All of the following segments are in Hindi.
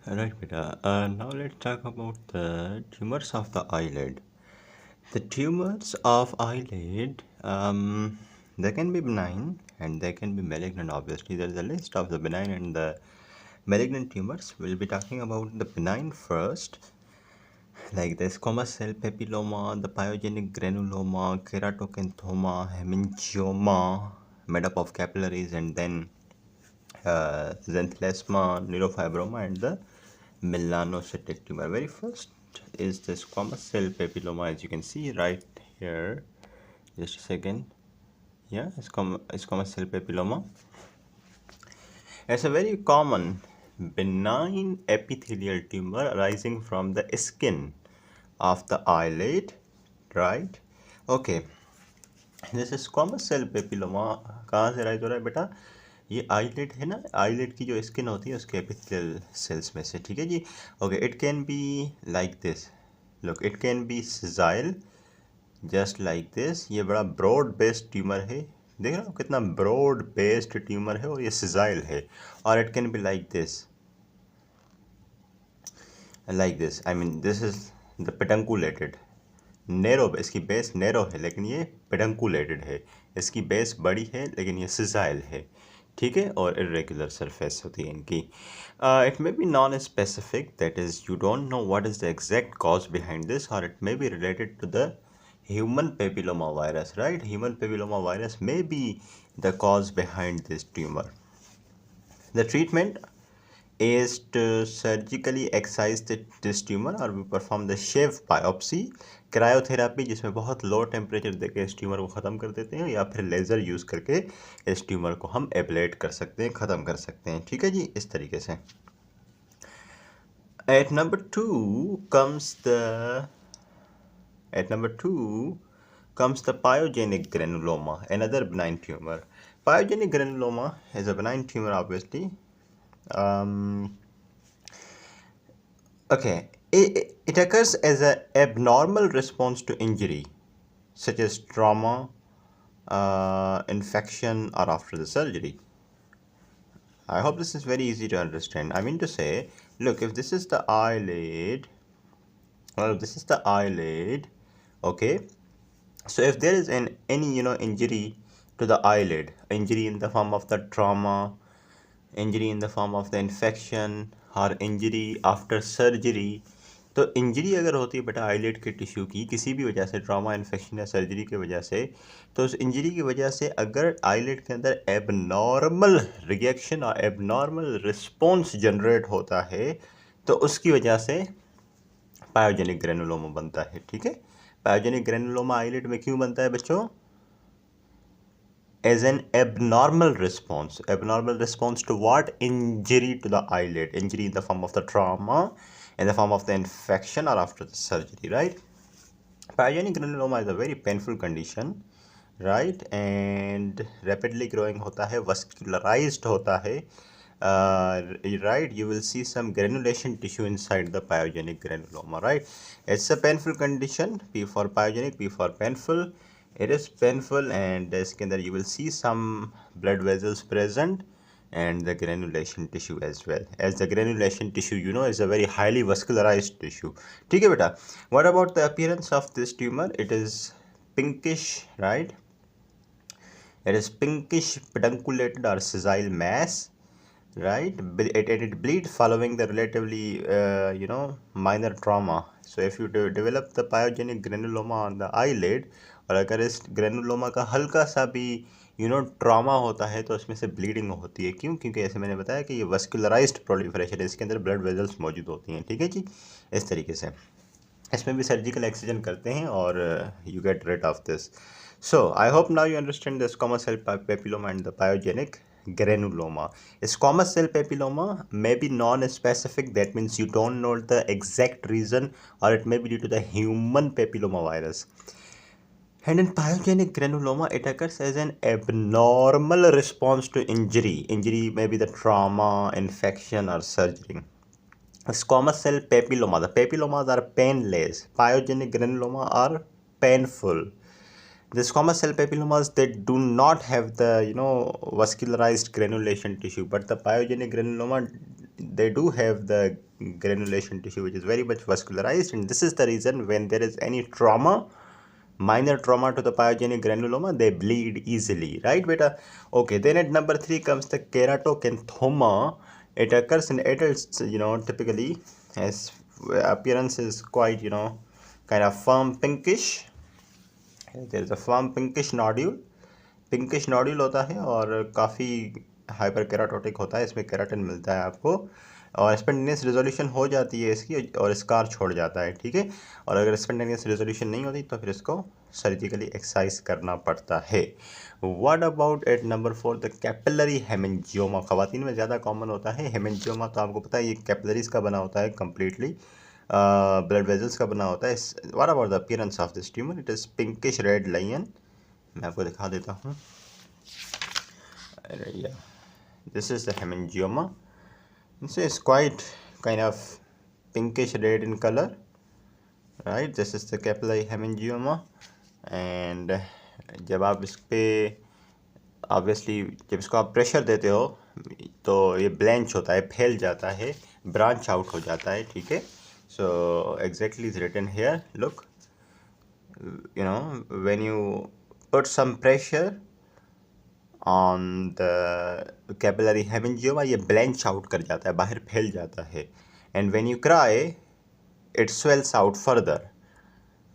Right, beta. Now let's talk about the tumors of the eyelid. The tumors of eyelid, they can be benign and they can be malignant. Obviously, there is a list of the benign and the malignant tumors. We'll be talking about the benign first, like the squamous cell papilloma, the pyogenic granuloma, keratocanthoma, hemangioma, made up of capillaries, and then xanthelasma, neurofibroma, and the melanocytic tumor. Very first is the squamous cell papilloma, as you can see right here. Just a second. Yeah, squamous cell papilloma. It's a very common benign epithelial tumor arising from the skin of the eyelid, right? Okay, जैसे स्क्वामस सेल पेपिलोमा कहाँ से राइज हो रहा है बेटा? ये आईलिड है ना, आईलिड की जो स्किन होती है उसके एपिथेलियल सेल्स में से, ठीक है जी. Okay, it can be like this. Look, it can be सिजाइल जस्ट लाइक दिस. ये बड़ा ब्रॉड बेस्ड ट्यूमर है, देख रहे हो कितना ब्रॉड बेस्ड ट्यूमर है, और ये सिजाइल है. और it can be like this, I mean this is the पेडंकुलेटेड narrow. इसकी बेस नैरो है लेकिन ये पेडंकुलेटेड है. इसकी बेस बड़ी है लेकिन ये सिजाइल है, ठीक है, और इरेगुलर सरफेस होती है इनकी. It may be non specific, that is you don't know what is the exact cause behind this, और it may be related to the human papilloma virus, right? Human papilloma virus may be the cause behind this tumor. The treatment is to surgically excise this tumor, और we perform the shave biopsy, क्रायोथेरापी जिसमें बहुत लो टेम्परेचर देकर इस ट्यूमर को ख़त्म कर देते हैं, या फिर लेज़र यूज़ करके इस ट्यूमर को हम एब्लेट कर सकते हैं, ख़त्म कर सकते हैं, ठीक है जी, इस तरीके से. At number two comes the pyogenic granuloma, another benign tumor. Pyogenic granuloma is a benign tumor, obviously. Okay, it occurs as an abnormal response to injury, such as trauma, infection, or after the surgery. I hope this is very easy to understand. I mean to say, look, if this is the eyelid, okay, so if there is any injury to the eyelid, injury in the form of the trauma, injury in the form of the infection, और इंजरी आफ्टर सर्जरी, तो इंजरी अगर होती है बेटा आईलेट के टिश्यू की किसी भी वजह से, ट्रॉमा, इन्फेक्शन या सर्जरी की वजह से, तो उस इंजरी की वजह से अगर आईलेट के अंदर एबनॉर्मल रिएक्शन और एबनॉर्मल रिस्पॉन्स जनरेट होता है, तो उसकी वजह से पायोजेनिक ग्रेनुलोमा बनता है, ठीक है. पायोजेनिक ग्रेनुलोमा आईलेट में क्यों बनता है बच्चों? As an abnormal response to what? Injury to the eyelid, injury in the form of the trauma, in the form of the infection, or after the surgery, right? Pyogenic granuloma is a very painful condition, right, and rapidly growing hota hai, vascularized hota hai, right. You will see some granulation tissue inside the pyogenic granuloma, right. It's a painful condition. P for pyogenic, P for painful. It is painful, and इसके अंदर you will see some blood vessels present and the granulation tissue as well. As the granulation tissue, you know, is a very highly vascularized tissue. ठीक है बेटा. What about the appearance of this tumor? It is pinkish, right? It is pinkish pedunculated or sessile mass, right? It bleeds following the relatively minor trauma. So if you develop the pyogenic granuloma on the eyelid, और अगर इस ग्रेनुलोमा का हल्का सा भी ट्रॉमा होता है, तो उसमें से ब्लीडिंग होती है. क्यों? क्योंकि ऐसे मैंने बताया कि ये वस्कुलराइज्ड प्रोलिफरेशन है, इसके अंदर ब्लड वेजल्स मौजूद होती हैं, ठीक है जी, इस तरीके से. इसमें भी सर्जिकल एक्सीजन करते हैं और you get rid of this. So I hope now you understand the squamous cell papilloma and the pyogenic granuloma. Squamous cell papilloma may be non-specific. That means you don't know the exact reason, or it may be due to the human papillomavirus. And in pyogenic granuloma, it occurs as an abnormal response to injury. Injury may be the trauma, infection, or surgery. Squamous cell papilloma. The papillomas are painless. Pyogenic granuloma are painful. The squamous cell papillomas, they do not have the vascularized granulation tissue, but the pyogenic granuloma they do have the granulation tissue which is very much vascularized, and this is the reason when there is any trauma, minor trauma to the pyogenic granuloma, they bleed easily, right beta? Okay, then at number 3 comes the keratocanthoma. It occurs in adults, typically, as appearance is quite, kind of firm pinkish. There is a firm pinkish nodule होता है और काफ़ी हाइपर केराटोटिक होता है, इसमें केराटिन मिलता है आपको, और स्पॉन्टेनियस रिजोल्यूशन हो जाती है इसकी और स्कार छोड़ जाता है, ठीक है। और अगर स्पॉन्टेनियस रिजोल्यूशन नहीं होती तो फिर इसको सर्जिकली एक्सरसाइज करना पड़ता है। What about eight number 4 the capillary haemangioma. ख़वातीन में ज़्यादा कॉमन होता है हेमेंजियोमा, तो आपको पता है ये कैपिलरीज का बना होता है कम्प्लीटली, ब्लड वेजल्स का बना होता है। What about the appearance of this tumour, it is pinkish red line. मैं आपको दिखा देता हूँ। This is the haemangioma, this is quite kind of pinkish red in colour, right. This is the capillary haemangioma. And जब आप इस पर ऑब्वियसली जब इसको आप प्रेशर देते हो तो ये ब्लैंच होता है, फैल जाता है, ब्रांच आउट हो जाता है, ठीक है। So exactly is written here, look, when you put some pressure on the capillary hemangioma, ये ब्लैंच आउट कर जाता है, बाहर फैल जाता है, and when you cry it swells out further,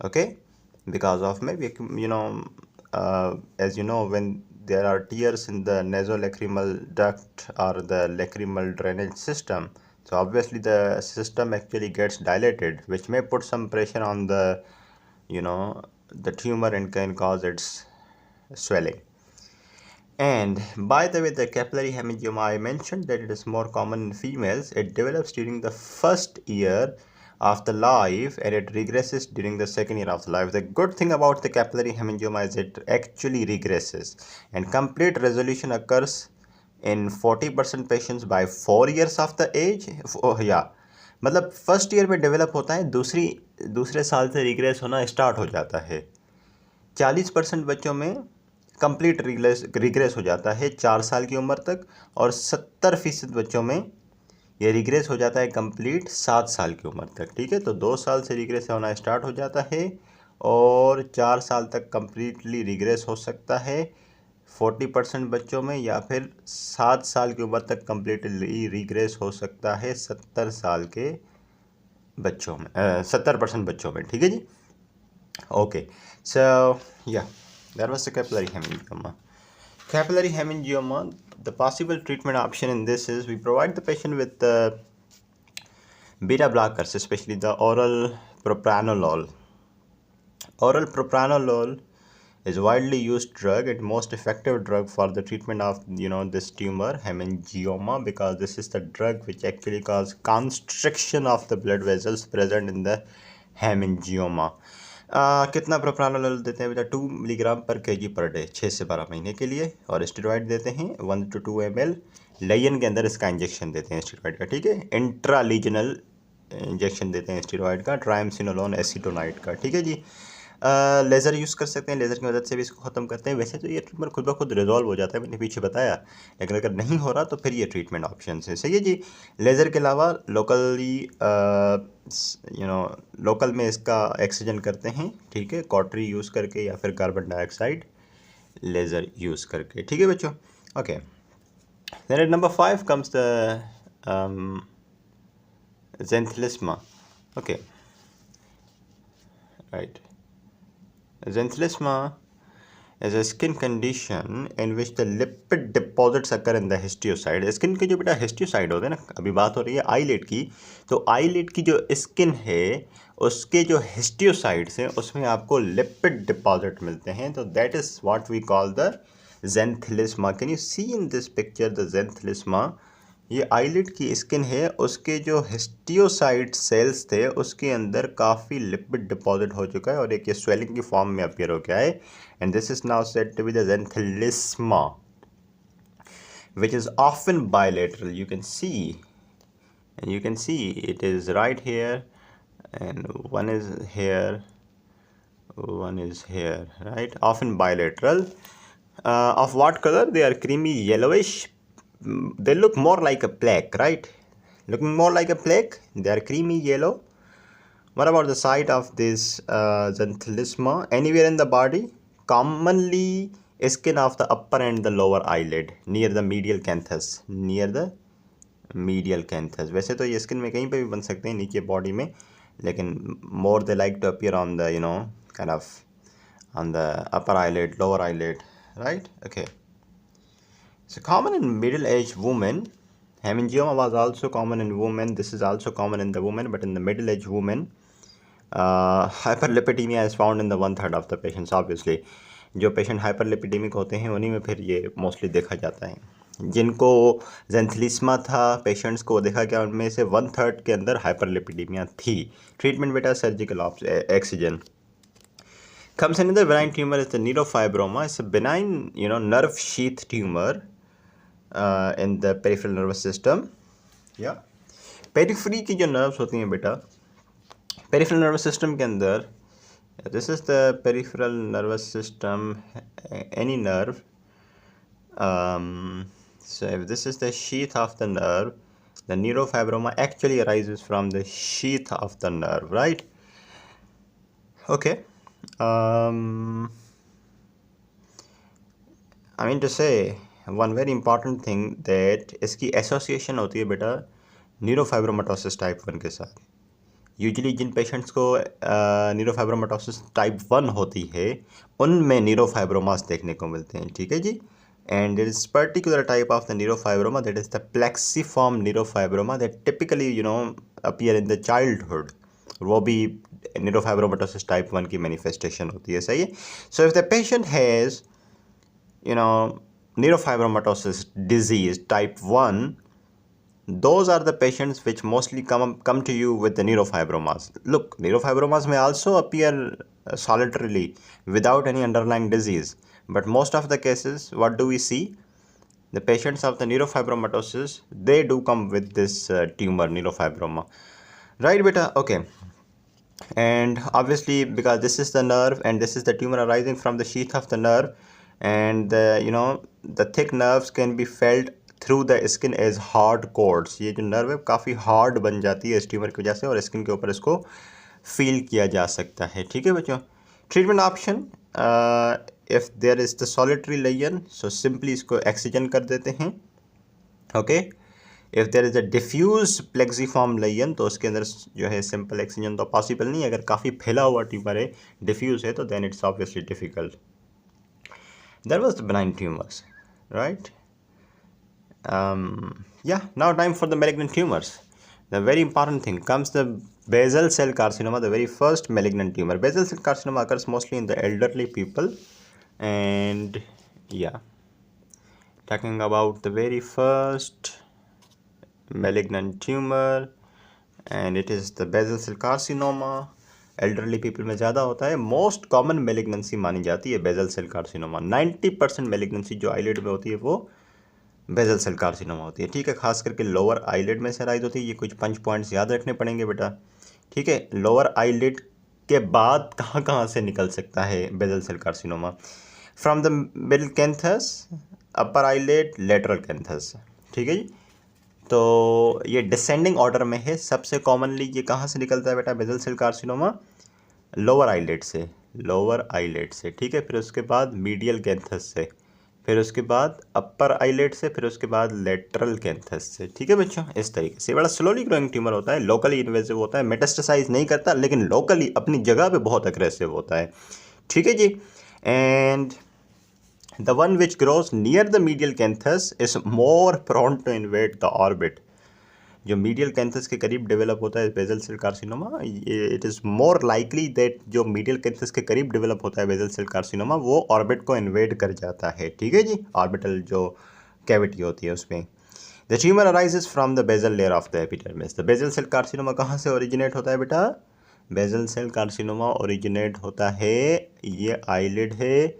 okay, because of maybe as you know, when there are tears in the nasolacrimal duct or the lacrimal drainage system, so obviously the system actually gets dilated, which may put some pressure on the the tumor and can cause its swelling. And by the way, the capillary hemangioma, I mentioned that it is more common in females. It develops during the first year of the life and it regresses during the second year of the life. The good thing about the capillary hemangioma is it actually regresses, and complete resolution occurs in 40% patients by 4 years of the age. मतलब फर्स्ट ईयर में डेवलप होता है, दूसरे साल से रिग्रेस होना स्टार्ट हो जाता है। 40% बच्चों में कंप्लीट रिग्रेस हो जाता है 4 साल की उम्र तक, और 70% बच्चों में ये रिग्रेस हो जाता है कंप्लीट 7 साल की उम्र तक, ठीक है। तो 2 साल से रिग्रेस होना स्टार्ट हो जाता है और 4 साल तक कंप्लीटली रिग्रेस हो सकता है 40% बच्चों में, या फिर 7 साल की उम्र तक कम्प्लीटली रिग्रेस हो सकता है 70 साल के बच्चों में, 70% बच्चों में, ठीक है जी। ओके, सो या that was the capillary hemangioma. Capillary hemangioma, the possible treatment option in this is we provide the patient with the beta blockers, especially the oral propranolol. Oral propranolol is widely used drug and most effective drug for the treatment of this tumor hemangioma, because this is the drug which actually causes constriction of the blood vessels present in the hemangioma. कितना प्रोप्रानोलोल देते हैं बेटा? 2 मिलीग्राम पर केजी पर डे 6 से 12 महीने के लिए, और स्टेरॉइड देते हैं 1 to 2 ml लाइन के अंदर, इसका इंजेक्शन देते हैं स्टेरॉइड का, ठीक है। इंट्रालीजनल इंजेक्शन देते हैं स्टेरॉइड का, ट्राइमसिनोलोन एसीटोनाइट का, ठीक है जी। लेज़र यूज़ कर सकते हैं, लेज़र की मदद से भी इसको ख़त्म करते हैं। वैसे तो ये ट्यूमर खुद ब खुद रिजॉल्व हो जाता है, मैंने पीछे बताया, लेकिन अगर नहीं हो रहा तो फिर ये ट्रीटमेंट ऑप्शन है, सही है जी। लेज़र के अलावा लोकली लोकल में इसका एक्सीजन करते हैं, ठीक है, कॉटरी यूज़ करके या फिर कार्बन डाइऑक्साइड लेज़र यूज़ करके, ठीक है बच्चों। Okay, then at number 5 comes the xanthelasma. Okay, right. Xanthelasma is a skin condition in which the lipid deposits occur in the histiocyte. Skin के जो बेटा हिस्टियोसाइड होते हैं ना, अभी बात हो रही है आईलिड की, तो आईलिड की जो स्किन है उसके जो हिस्टियोसाइड्स हैं उसमें आपको लिपिड डिपॉजिट मिलते हैं, तो that is what we call the xanthelasma. Can you see in this picture the xanthelasma? ये आईलिड की स्किन है, उसके जो हिस्टियोसाइट सेल्स थे उसके अंदर काफ़ी लिपिड डिपॉजिट हो चुका है और एक ये स्वेलिंग की फॉर्म में अपीयर हो गया है, and this is now said to be the xanthelasma, which is often bilateral. You can see it is right here, and one is here, right? Often bilateral. Of what color? They are creamy yellowish. They look more like a plaque, right? looking more like a plaque. They are creamy yellow. What about the site of this xanthelasma? Anywhere in the body? Commonly skin of the upper and the lower eyelid near the medial canthus. Near the medial canthus. वैसे तो ये स्किन में कहीं पे भी बन सकते हैं नीचे बॉडी में, लेकिन more they like to appear on the kind of on the upper eyelid, lower eyelid, right? Okay. So common in middle-aged women. Hemangioma was also common in women. This is also common in the women, but in the middle-aged women, hyperlipidemia is found in the 1/3 of the patients. Obviously, जो पेशेंट हाइपरलिपिडेमिक होते हैं उन्हीं में फिर ये मोस्टली देखा जाता है. जिनको जेंथलिस्मा था पेशेंट्स को देखा गया उनमें से 1/3 के अंदर हाइपरलिपिडेमिया थी. ट्रीटमेंट बेटा surgical oxygen. Comes another benign tumor is the neurofibroma. It's a benign, nerve sheath tumor in the peripheral nervous system. Yeah. Periphery की जो नर्व्स होती हैं बेटा पेरिफेरल नर्वस सिस्टम के अंदर, this is the peripheral nervous system, any nerve. So if this is the sheath of the nerve, the neurofibroma actually arises from the sheath of the nerve, right? Okay. I mean to say one very important thing that इसकी एसोसिएशन होती है बेटा न्यूरोफाइब्रोमाटोसिस टाइप 1 के साथ. यूजली जिन पेशेंट्स को न्यूरोफाइब्रोमाटोसिस टाइप 1 होती है उनमें न्यूरोफाइब्रोमास देखने को मिलते हैं. ठीक है जी. And there is particular type of the neurofibroma that is the plexiform neurofibroma that typically appear in the childhood. वो भी न्यूरोफाइब्रोमाटोसिस टाइप 1 की मैनिफेस्टेशन होती है. सही है. So if the patient has neurofibromatosis disease type 1, those are the patients which mostly come to you with the neurofibromas. Look, neurofibromas may also appear solitarily without any underlying disease, but most of the cases, what do we see? The patients of the neurofibromatosis, they do come with this tumor, neurofibroma. Right, beta? Okay. And obviously, because this is the nerve and this is the tumor arising from the sheath of the nerve, and the thick nerves can be felt through the skin as hard cords. ये जो नर्व है काफ़ी हार्ड बन जाती है इस ट्यूमर की वजह से और स्किन के ऊपर इसको फील किया जा सकता है. ठीक है बच्चों. Treatment option, if there is the solitary lesion so simply इसको एक्सीजन कर देते हैं. Okay. If there is a diffuse plexiform lesion तो उसके अंदर जो है सिंपल एक्सीजन तो पॉसिबल नहीं है. अगर काफ़ी फैला हुआ ट्यूमर है, डिफ्यूज है, तो then it's obviously difficult. That was the benign tumors, right? Yeah, now time for the malignant tumors. The very important thing comes the basal cell carcinoma, the very first malignant tumor. Basal cell carcinoma occurs mostly in the elderly people. And yeah, talking about the very first malignant tumor, and it is the basal cell carcinoma. Elderly people में ज़्यादा होता है. मोस्ट कॉमन मेलिग्नेंसी मानी जाती है बेजल सेल कार्सिनोमा. 90% मेलिग्नेंसी जो आईलिड में होती है वो बेजल सेल कार्सिनोमा होती है. ठीक है. खास करके लोअर आईलिड में से राइज होती है. ये कुछ 5 पॉइंट्स याद रखने पड़ेंगे बेटा. ठीक है. लोअर आईलिड के बाद कहाँ कहाँ से निकल सकता है basal cell carcinoma? From the middle canthus, upper eyelid, lateral canthus. ठीक है जी. तो ये डिसेंडिंग ऑर्डर में है. सबसे कॉमनली ये कहाँ से निकलता है बेटा basal cell carcinoma? Lower eyelid से. लोअर आईलिड से. ठीक है. फिर उसके बाद मीडियल कैंथस से, फिर उसके बाद अपर आईलिड से, फिर उसके बाद लेटरल कैंथस से. ठीक है बच्चों. इस तरीके से बड़ा स्लोली ग्रोइंग ट्यूमर होता है. लोकली इन्वेसिव होता है. मेटास्टेसाइज नहीं करता लेकिन लोकली अपनी जगह पे बहुत अग्रेसिव होता है. ठीक है जी. And the one which grows near the medial canthus is more prone to invade the orbit. जो मीडियल कैंथस के करीब डेवलप होता है basal cell carcinoma, it is more likely that जो मीडियल कैंथस के करीब डेवलप होता है बेजल सेल कार्सिनोमा वो ऑर्बिट को इन्वेड कर जाता है. ठीक है जी. ऑर्बिटल जो कैविटी होती है उसमें. The tumour arises from the basal layer of the epidermis. The basal cell carcinoma कहाँ से ओरिजिनेट होता है बेटा? बेजल सेल कार्सिनोमा ओरिजिनेट होता है, ये आईलिड है.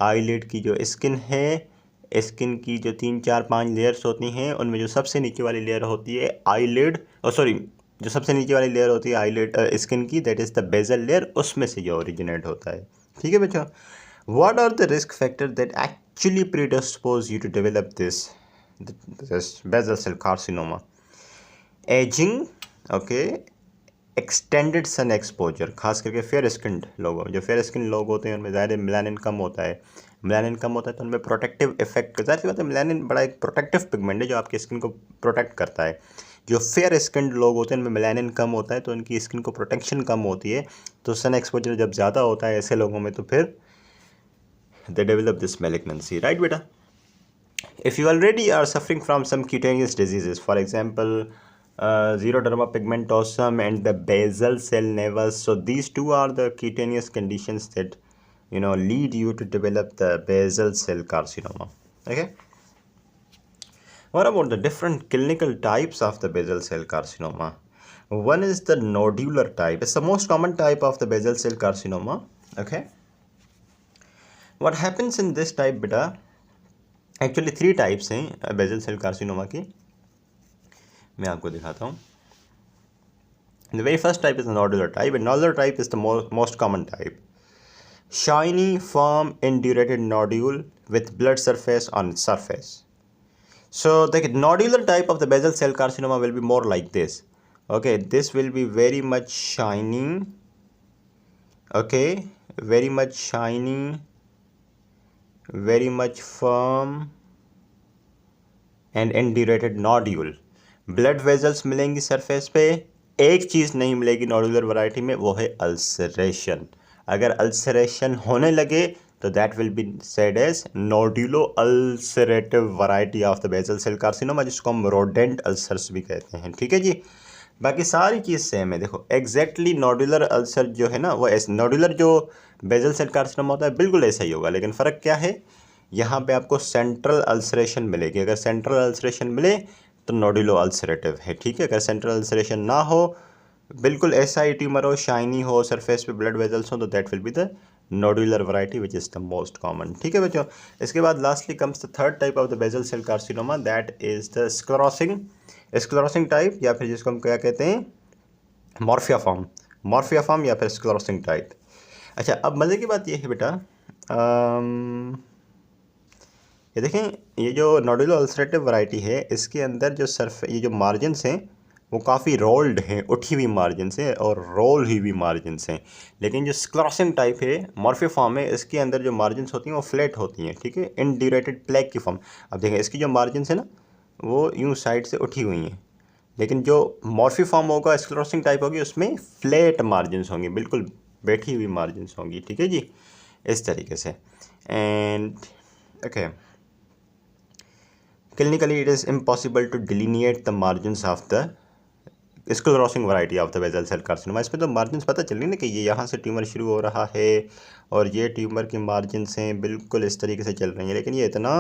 आईलिड की जो स्किन है, स्किन की जो 3 4 5 लेयर्स होती हैं उनमें जो सबसे नीचे वाली लेयर होती है आईलिड, जो सबसे नीचे वाली लेयर होती है आईलिड स्किन की, that is the basal layer, उसमें से जो ओरिजिनेट होता है. ठीक है बच्चों. What are the risk factor that actually predispose you to develop this basal cell carcinoma? Ageing, okay, extended sun exposure, खास करके फेयर स्किन लोगों, जो फेयर स्किन लोग होते हैं उनमें ज़्यादा मेलानिन कम होता है, मेलानिन कम होता है तो उनमें प्रोटेक्टिव इफेक्ट, ज़ाहिर सी बात है मेलानिन बड़ा एक प्रोटेक्टिव पिगमेंट है जो आपकी स्किन को प्रोटेक्ट करता है। जो फेयर स्किन लोग होते हैं उनमें मेलानिन कम होता है तो उनकी स्किन को प्रोटेक्शन कम होती है, तो सन एक्सपोजर जब ज़्यादा होता है ऐसे लोगों में तो फिर they develop this malignancy, right बेटा। If you already are suffering from some cutaneous diseases, for example, xeroderma pigmentosum and the basal cell nevus, so these two are the cutaneous conditions that lead you to develop the basal cell carcinoma. Okay. What about the different clinical types of the basal cell carcinoma? One is the nodular type. It's the most common type of the basal cell carcinoma. Okay. What happens in this type, beta? Actually 3 types हैं बेजल सेल कार्सिनोमा की, मैं आपको दिखाता हूँ। The very first type is the nodular type, and nodular type is the most common type. Shiny firm indurated nodule with blood surface on surface. So the nodular type of the basal cell carcinoma will be more like this, okay, this will be very much shiny, okay, very much shiny, very much firm and indurated nodule। Blood vessels मिलेंगी सरफेस पे, एक चीज़ नहीं मिलेगी नोडुलर वैरायटी में, वो है अल्सरेशन। अगर अल्सरेशन होने लगे तो that will be said as nodulo ulcerative variety of the basal cell carcinoma, जिसको हम रोडेंट अल्सर्स भी कहते हैं, ठीक है जी। बाकी सारी चीज़ सेम है। देखो एग्जैक्टली नोडुलर अल्सर जो है ना वो ऐसे, नोडुलर जो बेजल सेल कार्सिनोमा होता है बिल्कुल ऐसा ही होगा, लेकिन फ़र्क क्या है, यहाँ पे आपको सेंट्रल अल्सरेशन मिलेगी। अगर सेंट्रल अल्सरेशन मिले तो नोडुलो अल्सरेटिव है, ठीक है। अगर सेंट्रल अल्सरेशन ना हो, बिल्कुल ऐसा ही ट्यूमर हो, शाइनी हो, सरफेस पे ब्लड वेजल्स हो, तो that will be the nodular variety which is the most common, ठीक है बच्चों। इसके बाद lastly comes the third type of the basal cell carcinoma, that is the sclerosing type, या फिर जिसको हम क्या कहते हैं, मॉर्फिया फॉर्म या फिर स्क्लेरोसिंग टाइप। अच्छा, अब मज़े की बात ये है बेटा, ये देखें, ये जो नोडुलो अल्सरेटिव वैरायटी है इसके अंदर जो ये जो मार्जिनस हैं वो काफ़ी रोल्ड हैं, उठी हुई मार्जिनस हैं और रोल हुई हुई मार्जिनस हैं। लेकिन जो स्क्लेरोसिंग टाइप है, मॉर्फिफॉर्म है, इसके अंदर जो मार्जिनस होती हैं वो फ्लैट होती हैं, ठीक है, इंड्यूरेटेड प्लेग की फॉर्म। अब देखें इसकी जो मार्जिनस है ना वो यूँ साइड से उठी हुई हैं, लेकिन जो मॉर्फिफॉर्म होगा, स्क्लेरोसिंग टाइप होगी, उसमें फ्लैट मार्जिनस होंगी, बिल्कुल बैठी हुई मार्जिनस होंगी, ठीक है जी, इस तरीके से। And okay, clinically it is impossible to delineate the margins of the sclerosing variety of the basal cell carcinoma। इसमें तो मार्जिनस पता चल रही ना कि ये यहाँ से ट्यूमर शुरू हो रहा है और ये ट्यूमर की मार्जिनस हैं बिल्कुल इस तरीके से चल रही हैं, लेकिन ये इतना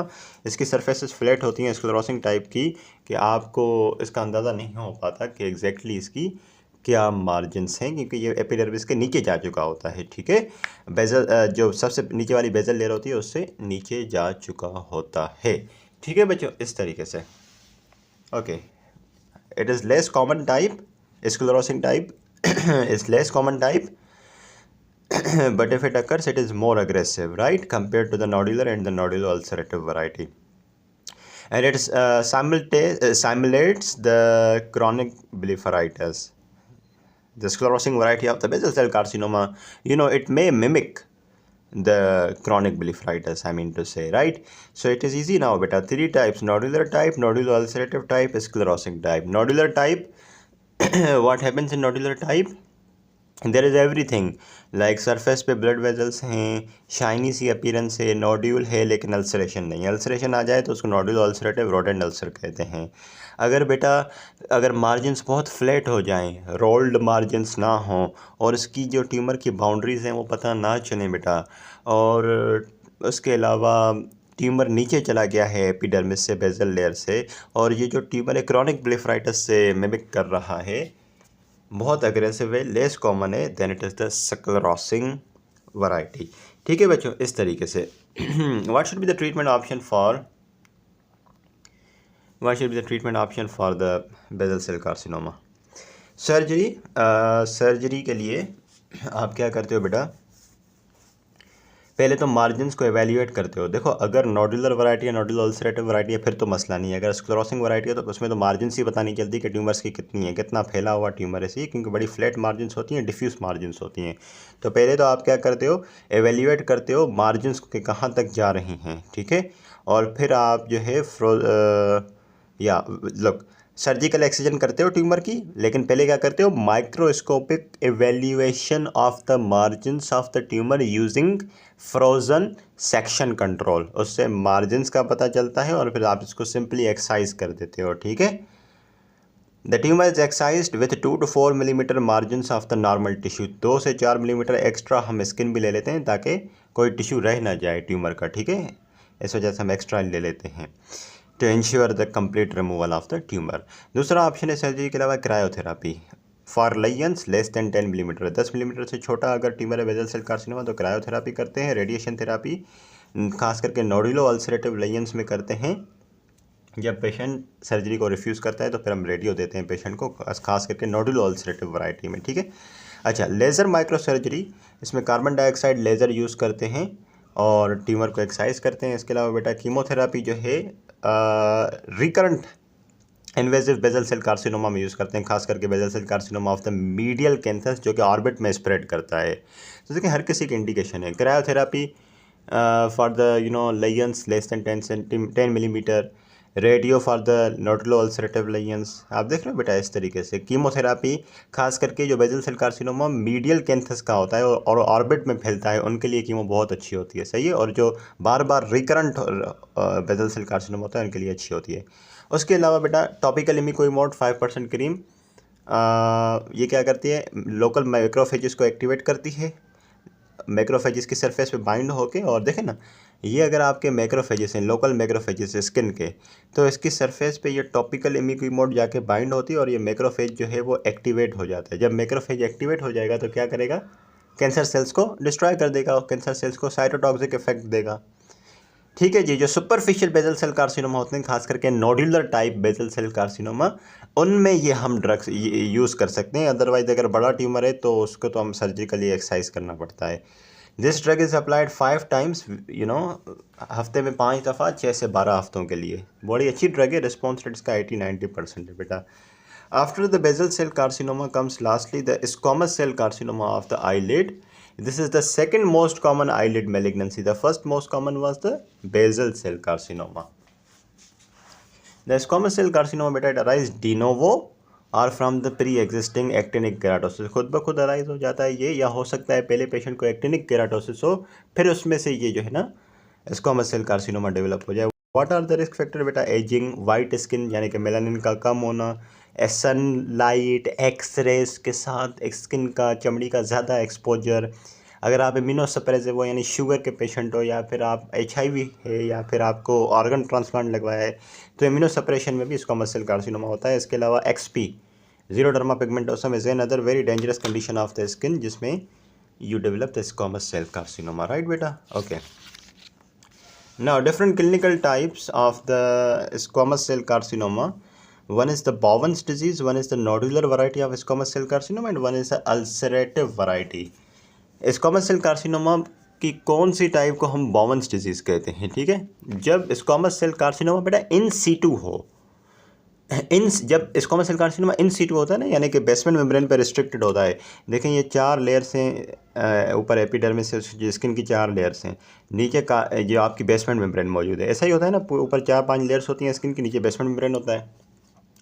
इसकी सरफेसेस फ्लैट होती हैं स्क्लेरोसिंग टाइप की कि आपको इसका अंदाज़ा नहीं हो पाता कि एग्जैक्टली इसकी क्या मार्जिनस हैं, क्योंकि ये एपिडर्मिस के नीचे जा चुका होता है, ठीक है। बेजल जो सबसे नीचे वाली बेजल लेयर होती है उससे नीचे जा चुका होता है, ठीक है बच्चों, इस तरीके से। Okay, it is less common type, sclerosing type is less common type, but if it occurs it is more aggressive, right, compared to the nodular and the nodulo ulcerative variety, and it is simulates the chronic blepharitis. The sclerosing variety of the basal cell carcinoma, it may mimic the chronic blepharitis, I mean to say, right? So it is easy now beta, 3 types: nodular type, nodulo ulcerative type, sclerosing type। Nodular type what happens in nodular type, there is everything, like surface पे ब्लड वेजल्स हैं, शाइनी सी अपीयरेंस है, नोड्यूल है, लेकिन अल्सरेशन नहीं। अल्सरेशन आ जाए तो उसको नोड्यूल अल्सरेटिव रोडेंट अल्सर कहते हैं। अगर मार्जिनस बहुत फ्लैट हो जाएं, रोल्ड मार्जिनस ना हों और इसकी जो ट्यूमर की बाउंड्रीज़ हैं वो पता ना चलें बेटा, और उसके अलावा ट्यूमर नीचे चला गया है एपिडर्मिस से, बेजल लेयर से, और ये जो ट्यूमर है क्रॉनिक ब्लेफराइटिस से मिमिक कर रहा है, बहुत अग्रेसिव है, लेस कॉमन है, then it is the sclerosing variety, ठीक है बच्चों, इस तरीके से। What should be the treatment option for the basal cell carcinoma? Surgery के लिए आप क्या करते हो बेटा, पहले तो मार्जिन्स को एवेल्यूएट करते हो। देखो अगर नोडुलर वैरायटी या नोडुलर अल्सरेटिव वैरायटी है फिर तो मसला नहीं है, अगर स्क्लेरोसिंग वैरायटी है तो उसमें तो मार्जिन्स ही पता नहीं चलती कि ट्यूमर्स की कितनी है, कितना फैला हुआ ट्यूमर है सही, क्योंकि बड़ी फ्लैट मार्जिन्स होती हैं, डिफ्यूज मार्जिन्स होती हैं। तो पहले तो आप क्या करते हो, एवेल्यूएट करते हो मार्जिन्स के कहाँ तक जा रही हैं, ठीक है। और फिर आप जो है या लुक सर्जिकल एक्सिजन करते हो ट्यूमर की, लेकिन पहले क्या करते हो, microscopic evaluation of the margins of the tumour using frozen section control. उससे मार्जिन्स का पता चलता है और फिर आप इसको सिंपली एक्साइज कर देते हो, ठीक है। The tumour is excised with 2 to 4 millimetre margins of the normal tissue. 2 से 4 मिलीमीटर एक्स्ट्रा हम स्किन भी ले लेते हैं ताकि कोई टिश्यू रह ना जाए ट्यूमर का, ठीक है, इस वजह से हम एक्स्ट्रा ले लेते हैं to ensure the complete removal of the tumour. दूसरा ऑप्शन है सर्जरी के अलावा cryotherapy for lesions less than 10 millimetre. 10 millimetre से छोटा अगर ट्यूमर है बेसल सेल कार्सिनोमा तो क्रायोथेरापी करते हैं। रेडिएशन थेरापी खास करके नोडुलो अल्सरेटिव लेजेंस में करते हैं। जब पेशेंट सर्जरी को रिफ्यूज़ करता है तो फिर हम रेडियो देते हैं पेशेंट को, खास करके नोडुलो अल्सरेटिव वैरायटी में, ठीक है। अच्छा, लेज़र माइक्रो सर्जरी, इसमें कार्बन डाइऑक्साइड लेज़र यूज़ करते हैं और ट्यूमर को एक्साइज करते हैं। इसके अलावा बेटा कीमोथेरापी जो है recurrent invasive basal cell carcinoma में यूज़ करते हैं, खास करके basal cell carcinoma of the medial cancer जो कि ऑर्बिट में स्प्रेड करता है। तो देखिए हर किसी की इंडिकेशन है। Cryotherapy for the lesions less than 10 millimetre. Radio for the nodulo ulcerative lesions. आप देख रहे हो बेटा इस तरीके से। कीमोथेरापी खास करके जो basal cell carcinoma medial cancer का होता है और ऑर्बिट में फैलता है उनके लिए कीमो बहुत अच्छी होती है, सही है। और जो बार बार रिकरेंट बेसल सेल कार्सिनोमा होता है उनके लिए अच्छी होती है। उसके अलावा बेटा टॉपिकल इमिक्विमोड 5% क्रीम, ये क्या करती है, लोकल मैक्रोफेजेस को एक्टिवेट करती है। मैक्रोफेजेस की सरफेस पे बाइंड होके, और देखें ना ये अगर आपके मैक्रोफेजेस हैं, लोकल मैक्रोफेजेस स्किन के, तो इसकी सरफेस पे ये टॉपिकल इमिक्विमोड जाके बाइंड होती है और ये मैक्रोफेज जो है वो एक्टिवेट हो जाता है। जब मैक्रोफेज एक्टिवेट हो जाएगा तो क्या करेगा, कैंसर सेल्स को डिस्ट्रॉय कर देगा और कैंसर सेल्स को साइटोटॉक्सिक इफेक्ट देगा, ठीक है जी। जो सुपरफिशियल बेसल सेल कार्सिनोमा होते हैं, खास करके nodular type basal cell carcinoma, उनमें ये हम ड्रग्स यूज़ कर सकते हैं। अदरवाइज अगर बड़ा ट्यूमर है तो उसको तो हम सर्जिकली एक्सरसाइज करना पड़ता है। This drug is applied 5 times, हफ्ते में 5 दफ़ा, 6 से 12 हफ्तों के लिए। बड़ी अच्छी ड्रग है, रिस्पॉन्स रेट इसका 80-90% है बेटा। After the basal cell carcinoma comes lastly the squamous cell carcinoma of the eyelid. This is the second most common eyelid malignancy. The first most common was the basal cell carcinoma. The squamous cell carcinoma beta it arises de novo और from the pre existing actinic keratosis. खुद ब खुद अराइज हो जाता है ये, या हो सकता है पहले पेशेंट को एक्टिनिक केराटोसिस हो फिर उसमें से ये जो है ना स्क्वामस सेल कार्सिनोमा डेवलप हो जाए। What are the risk factor बेटा, एजिंग, वाइट स्किन यानी कि मेलानिन का कम होना, सनलाइट, एक्सरेज के साथ स्किन का चमड़ी का ज़्यादा एक्सपोजर, अगर आप इम्यूनोसप्रेसिव हो यानी शुगर के पेशेंट हो, या फिर आप HIV है, या फिर आपको ऑर्गन ट्रांसप्लांट लगवाया है तो इम्यूनोसप्रेशन में भी स्क्वामस सेल कार्सिनोमा होता है। इसके अलावा XP xeroderma pigmentosum is an other very dangerous condition of the skin जिसमें you develop the squamous cell carcinoma, right बेटा, okay. Now different clinical types of the squamous cell carcinoma. One is the Bowen's disease, one is the nodular variety of squamous cell carcinoma and one is the ulcerative variety. Squamous cell carcinoma की कौन सी टाइप को हम बोवेन्स डिजीज़ कहते हैं, ठीक है। जब स्क्वामस सेल कार्सिनोमा बेटा इन सीटू हो, जब squamous cell carcinoma in situ होता है ना, यानी कि बेसमेंट मेम्ब्रेन पर रिस्ट्रिक्टेड होता है। देखें ये 4 लेयर्स हैं, ऊपर एपिडर्मिस से स्किन की 4 लेयर्स हैं, नीचे का जो आपकी बेसमेंट मेम्ब्रेन मौजूद है। ऐसा ही होता है ना, ऊपर 4-5 लेयर्स होती हैं स्किन की, नीचे बेसमेंट मेम्ब्रेन होता है।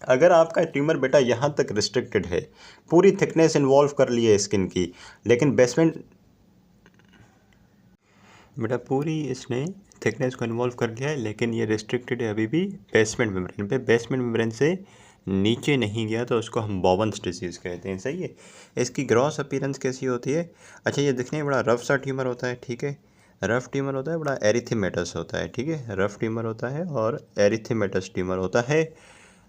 अगर आपका ट्यूमर बेटा यहाँ तक रिस्ट्रिक्टेड है, पूरी थिकनेस इन्वॉल्व कर ली है स्किन की, लेकिन बेसमेंट बेटा पूरी इसने थिकनेस को इन्वॉल्व कर लिया है, लेकिन ये रिस्ट्रिक्टेड है अभी भी बेसमेंट मेम्ब्रेन पे, बेसमेंट मेम्ब्रेन से नीचे नहीं गया तो उसको हम बोवेन्स डिजीज़ कहते हैं, सही है। इसकी ग्रॉस अपीयरेंस कैसी होती है, अच्छा ये दिखने में बड़ा रफ सा ट्यूमर होता है, ठीक है, रफ ट्यूमर होता है, बड़ा एरिथेमेटस होता है, ठीक है, रफ ट्यूमर होता है और एरिथेमेटस ट्यूमर होता है,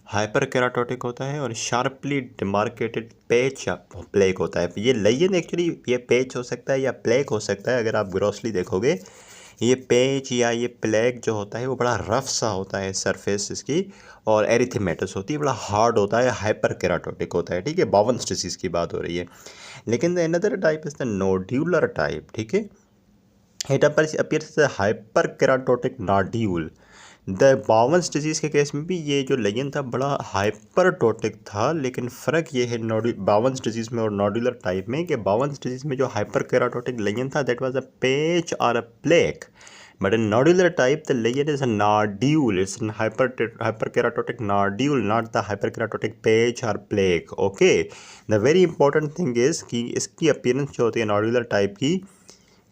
हाइपर केराटोटिक होता है और शार्पली डिमार्केटेड पैच या प्लेक होता है। ये लेजन एक्चुअली ये पैच हो सकता है या प्लेक हो सकता है, अगर आप ग्रॉसली देखोगे ये पैच या ये प्लेक जो होता है वो बड़ा रफ सा होता है सरफेस इसकी, और एरिथेमेटस होती है, बड़ा हार्ड होता है, हाइपर केराटोटिक होता है, ठीक है। बोवेन्स डिजीज़ की बात हो रही है। लेकिन the another type is the nodular type, ठीक है। It appears as a hyperkeratotic nodule. The Bowen's disease के केस में भी ये जो लेजन था बड़ा हाइपरटोटिक था, लेकिन फ़र्क ये है बावंस डिजीज़ में और नोडुलर टाइप में कि बावंस डिजीज़ में जो हाइपरकेराटोटिक लेजन था दैट वाज अ पैच और अ plaque, but in nodular type the lesion is a nodule. It's a hyperkeratotic nodule, not the hyperkeratotic patch or plaque. Okay, the very important thing is कि इसकी अपीयरेंस जो होती है नोडुलर टाइप की,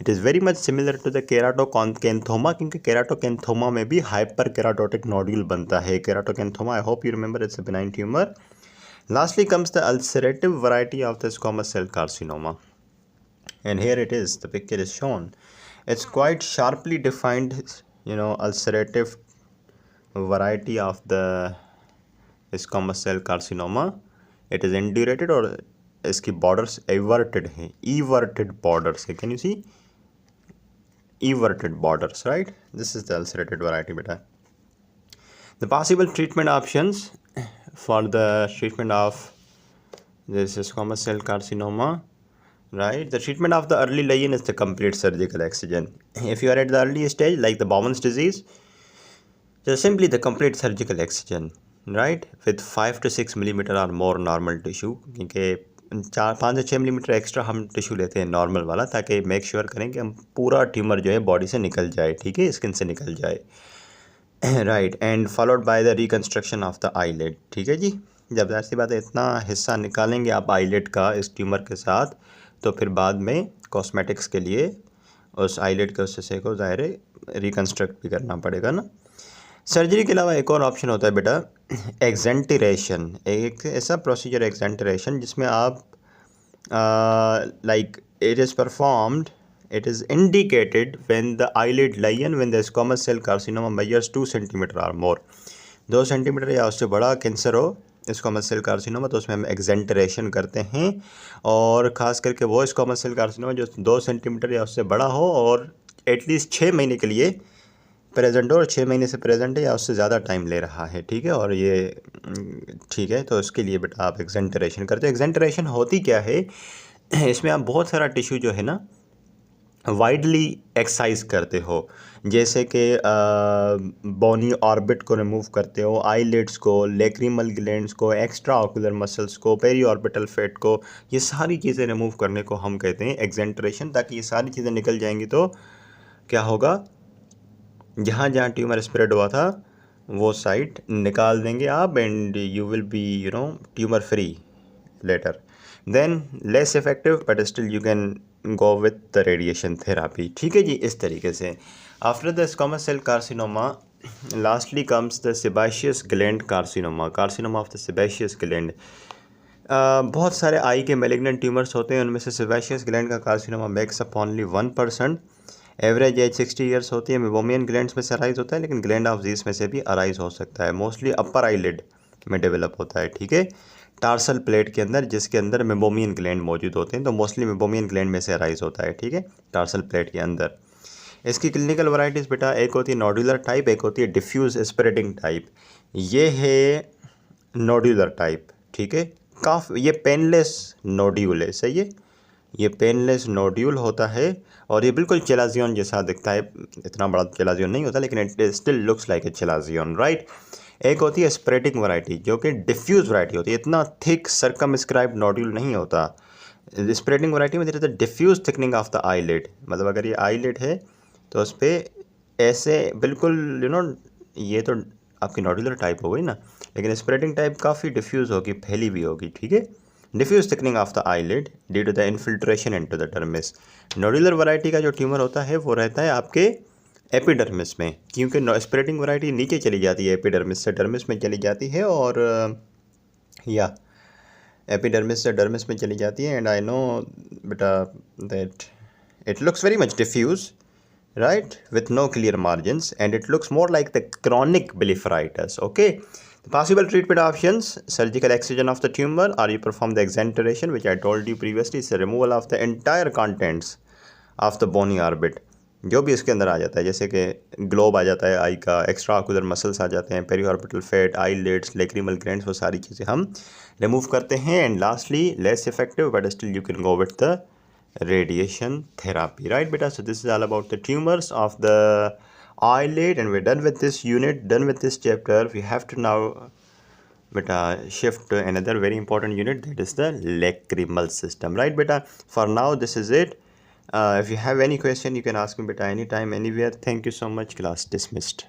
it is very much similar to the keratoacanthoma, क्योंकि केराटोकैंथोमा में भी हाइपर केराटोटिक नोड्यूल बनता है. Keratoacanthoma, I hope you remember, it's a benign tumour. Lastly comes the ulcerative variety of the squamous cell carcinoma, and here it is, the picture is shown. It's quite sharply defined, ulcerative variety of the squamous cell carcinoma. It is indurated और इसकी borders everted हैं, everted borders है. Can you see? Everted borders, right? This is the ulcerated variety, beta. The possible treatment options for the treatment of this squamous cell carcinoma, right? The treatment of the early lesion is the complete surgical excision. If you are at the early stage like the Bowman's disease, just simply the complete surgical excision, right, with 5 to 6 millimeter or more normal tissue, क्योंकि 5 से 6 मिलीमीटर एक्स्ट्रा हम टिश्यू लेते हैं नॉर्मल वाला, ताकि मेक श्योर करें कि हम पूरा ट्यूमर जो है बॉडी से निकल जाए, ठीक है, स्किन से निकल जाए, right. And followed by the reconstruction of the eyelet, ठीक है जी. जब ऐसी बात है, इतना हिस्सा निकालेंगे आप आईलेट का इस ट्यूमर के साथ, तो फिर बाद में कॉस्मेटिक्स के लिए उस आईलेट के उस हिस्से को ज़ाहिर है रिकन्स्ट्रक्ट भी करना पड़ेगा ना. सर्जरी के अलावा एक और ऑप्शन होता है बेटा, एक्जेंटरेशन. एक ऐसा प्रोसीजर एक्जेंटरेशन जिसमें आप like it is performed, it is indicated when the eyelid lesion, when the squamous cell carcinoma measures 2 centimetre or more. 2 centimetre या उससे बड़ा कैंसर हो स्क्वामस सेल कार्सिनोमा, तो उसमें हम एक्जेंटरेशन करते हैं. और ख़ास करके वो स्क्वामस सेल कार्सिनोमा जो 2 सेंटीमीटर या उससे बड़ा हो और एटलीस्ट 6 महीने के लिए प्रेजेंट हो, और 6 महीने से प्रेजेंट है या उससे ज़्यादा टाइम ले रहा है, ठीक है, और ये ठीक है, तो उसके लिए बेटा आप एक्जेंटरेशन करते हो. एक्जेंटरेशन होती क्या है, इसमें आप बहुत सारा टिश्यू जो है ना वाइडली एक्सरसाइज करते हो, जैसे कि बोनी ऑर्बिट को रिमूव करते हो, आईलिड्स को, लेक्रिमल ग्लैंड्स को, एक्स्ट्रा ऑकुलर मसल्स को, पेरी ऑर्बिटल फैट को, ये सारी चीज़ें रिमूव करने को हम कहते हैं एक्जेंटरेशन. ताकि ये सारी चीज़ें निकल जाएंगी तो क्या होगा, जहाँ जहाँ ट्यूमर स्प्रेड हुआ था वो साइट निकाल देंगे आप, and you will be tumour free later. Then less effective but still you can go with the radiation therapy, ठीक है जी, इस तरीके से. After the squamous cell carcinoma, lastly comes the sebaceous gland carcinoma, carcinoma of the sebaceous gland. बहुत सारे आई के मैलिग्नेंट ट्यूमर्स होते हैं, उनमें से सेबेशियस ग्लैंड का carcinoma makes up only 1%. Average age 60 years होती है. मेबोमियन ग्लैंड्स में से अराइज होता है, लेकिन ग्लैंड ऑफ जीस में से भी अराइज हो सकता है. मोस्टली अपर आईलिड में डेवलप होता है, ठीक है, टार्सल प्लेट के अंदर, जिसके अंदर मेबोमियन ग्लैंड मौजूद होते हैं, तो मोस्टली मेबोमियन ग्लैंड में से अराइज होता है, ठीक है, टार्सल प्लेट के अंदर. इसकी क्लिनिकल वैरायटीज़ बेटा, एक होती है नोडुलर टाइप, एक होती है डिफ्यूज स्प्रेडिंग टाइप. ये है नोडुलर टाइप, ठीक है, काफ़ी ये पेनलेस नोड्यूल है, सही है, ये पेनलेस नोड्यूल होता है और ये बिल्कुल चेलाजियन जैसा दिखता है. इतना बड़ा चेलाजियन नहीं होता, लेकिन it still looks like a chalazion, right. एक होती है स्प्रेडिंग वैरायटी, जो कि डिफ्यूज वैरायटी होती है, इतना थिक सर्कमस्क्राइब्ड नोड्यूल नहीं होता. स्प्रेडिंग वैरायटी में there is the diffuse thickening of the eyelid, मतलब अगर ये आईलिड है तो उस पर ऐसे बिल्कुल ये तो आपकी नोडुलर टाइप हो गई ना, लेकिन स्प्रेडिंग टाइप काफ़ी डिफ्यूज़ होगी, फैली भी होगी, ठीक है. Diffuse thickening of the eyelid due to the infiltration into the dermis. Nodular variety का जो ट्यूमर होता है वो रहता है आपके एपिडर्मिस में, क्योंकि स्प्रेडिंग वैरायटी नीचे चली जाती है, एपिडर्मिस से डर्मिस में चली जाती है, और या एपिडर्मिस से डर्मिस में चली जाती है. एंड आई नो बेटा that it looks very much diffuse, right, with no clear margins, and it looks more like the chronic blepharitis. Okay, the possible treatment options: surgical excision of the tumor, or you perform the exenteration, which I told you previously is the removal of the entire contents of the bony orbit, जो भी इसके अंदर आ जाता है, जैसे कि ग्लोब आ जाता है आई का, एक्स्ट्रा ऑकुलर मसल्स आ जाते हैं, periorbital fat, eyelids, lacrimal glands, वो सारी चीज़ें हम रिमूव करते हैं. And lastly less effective but still you can go with the radiation therapy, right beta? So this is all about the tumors of the eyelid, and we're done with this unit, done with this chapter. We have to now beta shift to another very important unit, that is the lacrimal system, right beta? For now this is it. If you have any question, you can ask me beta anytime, anywhere. Thank you so much. Class dismissed.